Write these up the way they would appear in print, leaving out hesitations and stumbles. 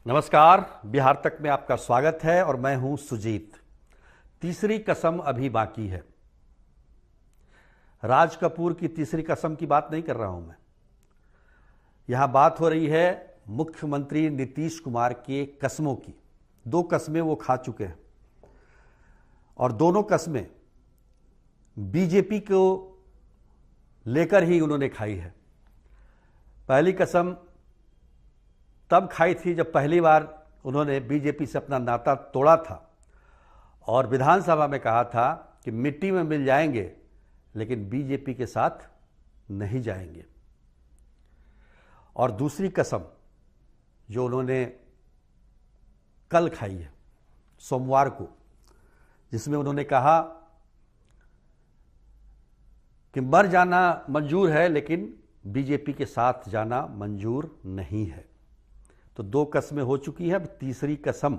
नमस्कार, बिहार तक में आपका स्वागत है और मैं हूं सुजीत। तीसरी कसम अभी बाकी है। राज कपूर की तीसरी कसम की बात नहीं कर रहा हूं मैं। यहां बात हो रही है मुख्यमंत्री नीतीश कुमार के कस्मों की। 2 कस्में वो खा चुके हैं और दोनों कस्में बीजेपी को लेकर ही उन्होंने खाई है। पहली कसम तब खाई थी जब पहली बार उन्होंने बीजेपी से अपना नाता तोड़ा था और विधानसभा में कहा था कि मिट्टी में मिल जाएंगे लेकिन बीजेपी के साथ नहीं जाएंगे। और दूसरी कसम जो उन्होंने कल खाई है, सोमवार को, जिसमें उन्होंने कहा कि मर जाना मंजूर है लेकिन बीजेपी के साथ जाना मंजूर नहीं है। तो 2 कस्में हो चुकी है, अब तीसरी कसम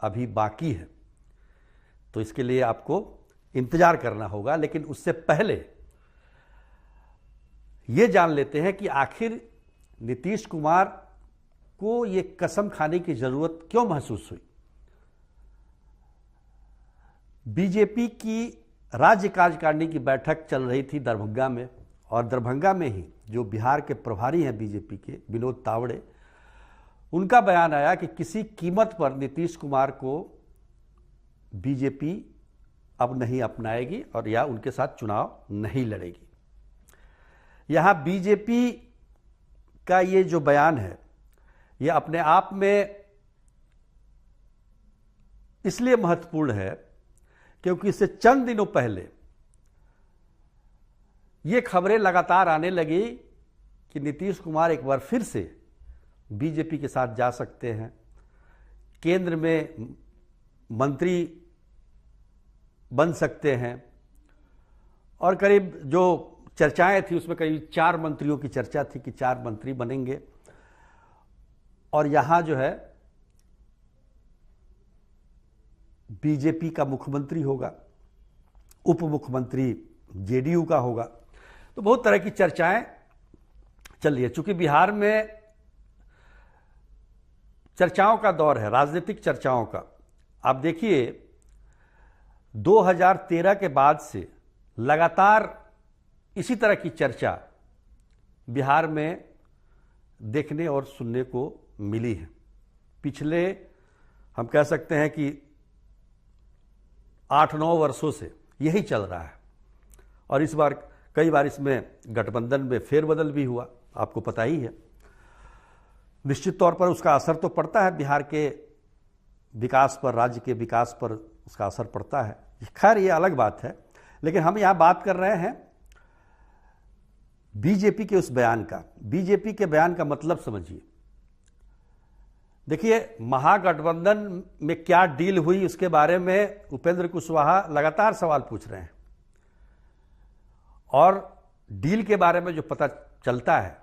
अभी बाकी है। तो इसके लिए आपको इंतजार करना होगा, लेकिन उससे पहले ये जान लेते हैं कि आखिर नीतीश कुमार को ये कसम खाने की जरूरत क्यों महसूस हुई। बीजेपी की राज्य कार्यकारिणी की बैठक चल रही थी दरभंगा में, और दरभंगा में ही जो बिहार के प्रभारी हैं बीजेपी के, विनोद तावड़े, उनका बयान आया कि किसी कीमत पर नीतीश कुमार को बीजेपी अब नहीं अपनाएगी और या उनके साथ चुनाव नहीं लड़ेगी। यहां बीजेपी का ये जो बयान है, ये अपने आप में इसलिए महत्वपूर्ण है क्योंकि इससे चंद दिनों पहले ये खबरें लगातार आने लगी कि नीतीश कुमार एक बार फिर से बीजेपी के साथ जा सकते हैं, केंद्र में मंत्री बन सकते हैं। और करीब जो चर्चाएं थी उसमें करीब 4 मंत्रियों की चर्चा थी कि 4 मंत्री बनेंगे और यहां जो है बीजेपी का मुख्यमंत्री होगा, उप मुख्यमंत्री जेडीयू का होगा। तो बहुत तरह की चर्चाएं चल रही है। चूंकि बिहार में चर्चाओं का दौर है, राजनीतिक चर्चाओं का। आप देखिए 2013 के बाद से लगातार इसी तरह की चर्चा बिहार में देखने और सुनने को मिली है। पिछले हम कह सकते हैं कि 8-9 वर्षों से यही चल रहा है और इस बार कई बार इसमें गठबंधन में फेरबदल भी हुआ, आपको पता ही है। निश्चित तौर पर उसका असर तो पड़ता है बिहार के विकास पर, राज्य के विकास पर उसका असर पड़ता है। खैर ये अलग बात है, लेकिन हम यहां बात कर रहे हैं बीजेपी के उस बयान का। बीजेपी के बयान का मतलब समझिए। देखिए, महागठबंधन में क्या डील हुई उसके बारे में उपेंद्र कुशवाहा लगातार सवाल पूछ रहे हैं और डील के बारे में जो पता चलता है,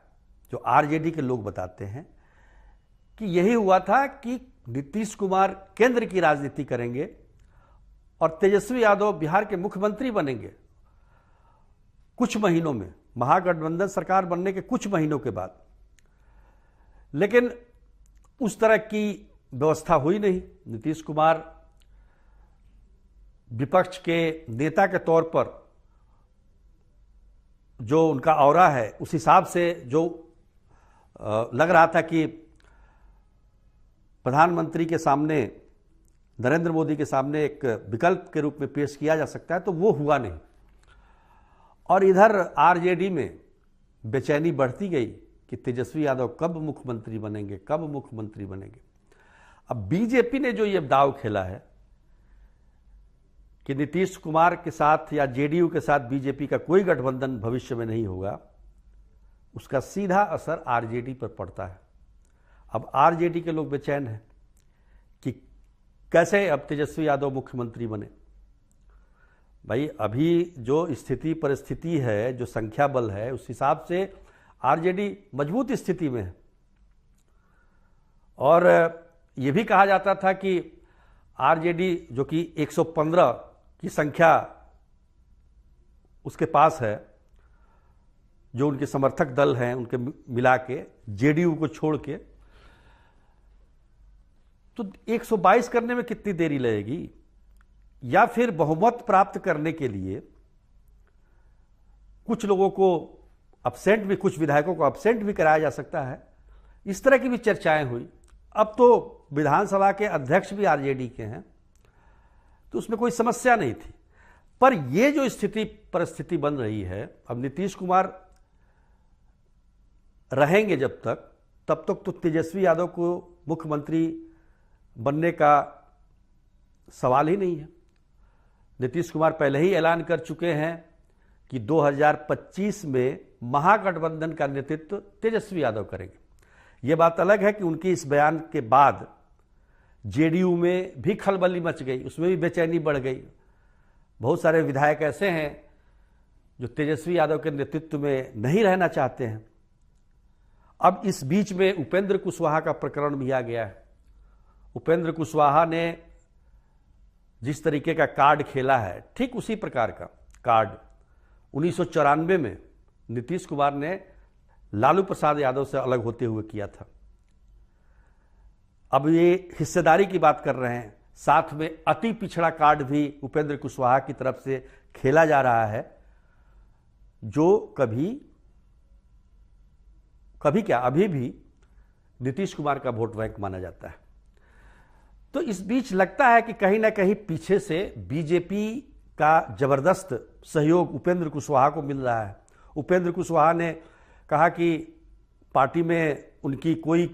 जो आरजेडी के लोग बताते हैं कि यही हुआ था कि नीतीश कुमार केंद्र की राजनीति करेंगे और तेजस्वी यादव बिहार के मुख्यमंत्री बनेंगे कुछ महीनों में, महागठबंधन सरकार बनने के कुछ महीनों के बाद। लेकिन उस तरह की व्यवस्था हुई नहीं। नीतीश कुमार विपक्ष के नेता के तौर पर जो उनका ऑरा है, उस हिसाब से जो लग रहा था कि प्रधानमंत्री के सामने, नरेंद्र मोदी के सामने एक विकल्प के रूप में पेश किया जा सकता है, तो वो हुआ नहीं। और इधर आरजेडी में बेचैनी बढ़ती गई कि तेजस्वी यादव कब मुख्यमंत्री बनेंगे, कब मुख्यमंत्री बनेंगे। अब बीजेपी ने जो ये दांव खेला है कि नीतीश कुमार के साथ या जेडीयू के साथ बीजेपी का कोई गठबंधन भविष्य में नहीं होगा, उसका सीधा असर आरजेडी पर पड़ता है। अब आरजेडी के लोग बेचैन हैं कि कैसे अब तेजस्वी यादव मुख्यमंत्री बने। भाई, अभी जो स्थिति परिस्थिति है, जो संख्या बल है, उस हिसाब से आरजेडी मजबूत स्थिति में है। और यह भी कहा जाता था कि आरजेडी जो कि 115 की संख्या उसके पास है, जो उनके समर्थक दल हैं उनके मिला के, जेडीयू को छोड़ के, तो 122 करने में कितनी देरी लगेगी? या फिर बहुमत प्राप्त करने के लिए कुछ लोगों को अब्सेंट भी, कुछ विधायकों को अब्सेंट भी कराया जा सकता है। इस तरह की भी चर्चाएं हुई। अब तो विधानसभा के अध्यक्ष भी आरजेडी के हैं, तो उसमें कोई समस्या नहीं थी। पर यह जो परिस्थिति बन रही है, अब नीतीश कुमार रहेंगे तब तक तो तेजस्वी यादव को मुख्यमंत्री बनने का सवाल ही नहीं है। नीतीश कुमार पहले ही ऐलान कर चुके हैं कि 2025 में महागठबंधन का नेतृत्व तेजस्वी यादव करेंगे। यह बात अलग है कि उनके इस बयान के बाद जेडीयू में भी खलबली मच गई, उसमें भी बेचैनी बढ़ गई। बहुत सारे विधायक ऐसे हैं जो तेजस्वी यादव के नेतृत्व में नहीं रहना चाहते हैं। अब इस बीच में उपेंद्र कुशवाहा का प्रकरण भी आ गया है। उपेंद्र कुशवाहा ने जिस तरीके का कार्ड खेला है, ठीक उसी प्रकार का कार्ड 1994 में नीतीश कुमार ने लालू प्रसाद यादव से अलग होते हुए किया था। अब ये हिस्सेदारी की बात कर रहे हैं, साथ में अति पिछड़ा कार्ड भी उपेंद्र कुशवाहा की तरफ से खेला जा रहा है, जो कभी क्या अभी भी नीतीश कुमार का वोट बैंक माना जाता है। तो इस बीच लगता है कि कहीं ना कहीं पीछे से बीजेपी का जबरदस्त सहयोग उपेंद्र कुशवाहा को मिल रहा है। उपेंद्र कुशवाहा ने कहा कि पार्टी में उनकी कोई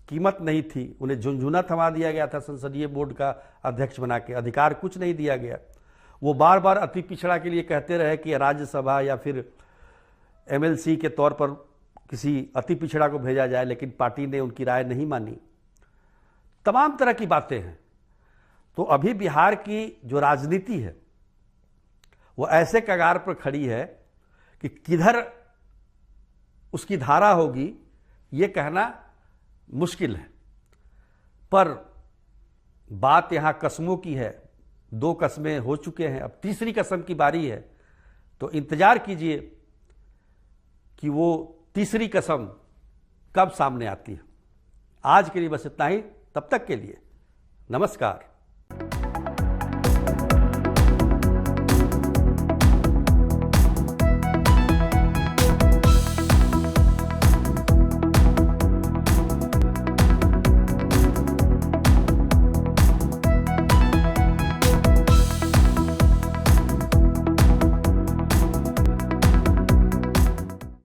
कीमत नहीं थी, उन्हें झुनझुना थमा दिया गया था संसदीय बोर्ड का अध्यक्ष बना के, अधिकार कुछ नहीं दिया गया। वो बार बार अति पिछड़ा के लिए कहते रहे कि राज्यसभा या फिर एमएलसी के तौर पर किसी अति पिछड़ा को भेजा जाए, लेकिन पार्टी ने उनकी राय नहीं मानी। तमाम तरह की बातें हैं। तो अभी बिहार की जो राजनीति है वो ऐसे कगार पर खड़ी है कि किधर उसकी धारा होगी ये कहना मुश्किल है। पर बात यहां कस्मों की है। 2 कस्में हो चुके हैं, अब तीसरी कसम की बारी है। तो इंतजार कीजिए कि वो तीसरी कसम कब सामने आती है। आज के लिए बस इतना ही। तब तक के लिए नमस्कार।